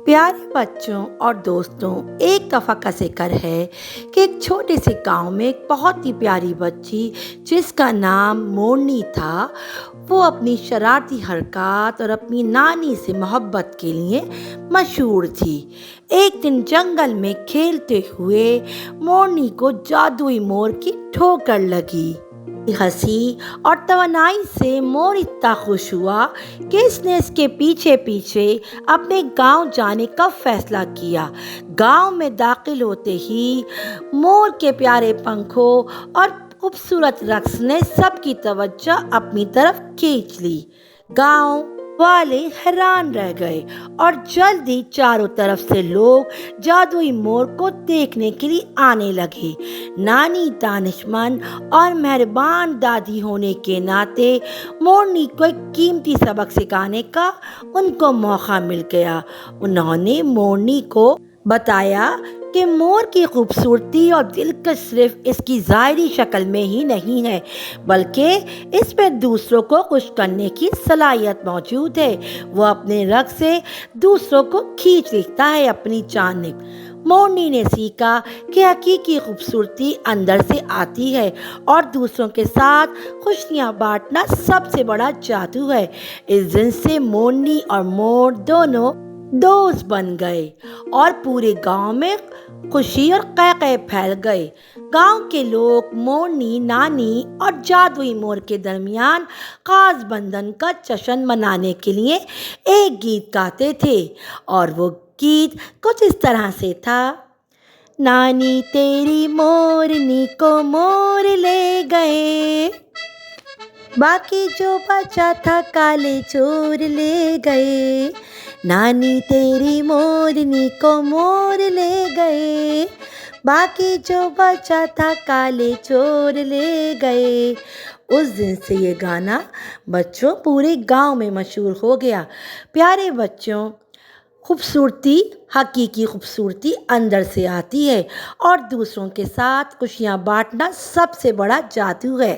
پیارے بچوں اور دوستوں، ایک دفعہ کا ذکر ہے کہ ایک چھوٹے سے گاؤں میں ایک بہت ہی پیاری بچی جس کا نام مورنی تھا، وہ اپنی شرارتی حرکات اور اپنی نانی سے محبت کے لیے مشہور تھی۔ ایک دن جنگل میں کھیلتے ہوئے مورنی کو جادوئی مور کی ٹھوکر لگی۔ ہنسی اور توانائی سے مور اتنا خوش ہوا کہ اس نے اس کے پیچھے پیچھے اپنے گاؤں جانے کا فیصلہ کیا۔ گاؤں میں داخل ہوتے ہی مور کے پیارے پنکھوں اور خوبصورت رقص نے سب کی توجہ اپنی طرف کھینچ لی۔ گاؤں والے حیران رہ گئے اور جلدی چاروں طرف سے لوگ جادوئی مور کو دیکھنے کے لیے آنے لگے۔ نانی دانش مند اور مہربان دادی ہونے کے ناطے مورنی کو ایک قیمتی سبق سکھانے کا ان کو موقع مل گیا۔ انہوں نے مورنی کو بتایا کہ مور کی خوبصورتی اور دلکش صرف اس کی ظاہری شکل میں ہی نہیں ہے، بلکہ اس میں دوسروں کو خوش کرنے کی صلاحیت موجود ہے۔ وہ اپنے رقص سے دوسروں کو کھینچ لیتا ہے اپنی جانب۔ مورنی نے سیکھا کہ حقیقی خوبصورتی اندر سے آتی ہے اور دوسروں کے ساتھ خوشیاں بانٹنا سب سے بڑا جادو ہے۔ اس دن سے مورنی اور مور دونوں دوست بن گئے اور پورے گاؤں میں خوشی اور قہقہے پھیل گئے۔ گاؤں کے لوگ مورنی، نانی اور جادوئی مور کے درمیان خاص بندھن کا جشن منانے کے لیے ایک گیت گاتے تھے، اور وہ گیت کچھ اس طرح سے تھا: نانی تیری مورنی کو مور لے گئے، باقی جو بچا تھا کالے چور لے گئے۔ نانی تیری مورنی کو مور لے گئے، باقی جو بچا تھا کالے چور لے گئے۔ اس دن سے یہ گانا بچوں پورے گاؤں میں مشہور ہو گیا۔ پیارے بچوں، خوبصورتی، حقیقی خوبصورتی اندر سے آتی ہے اور دوسروں کے ساتھ خوشیاں بانٹنا سب سے بڑا جادو ہے۔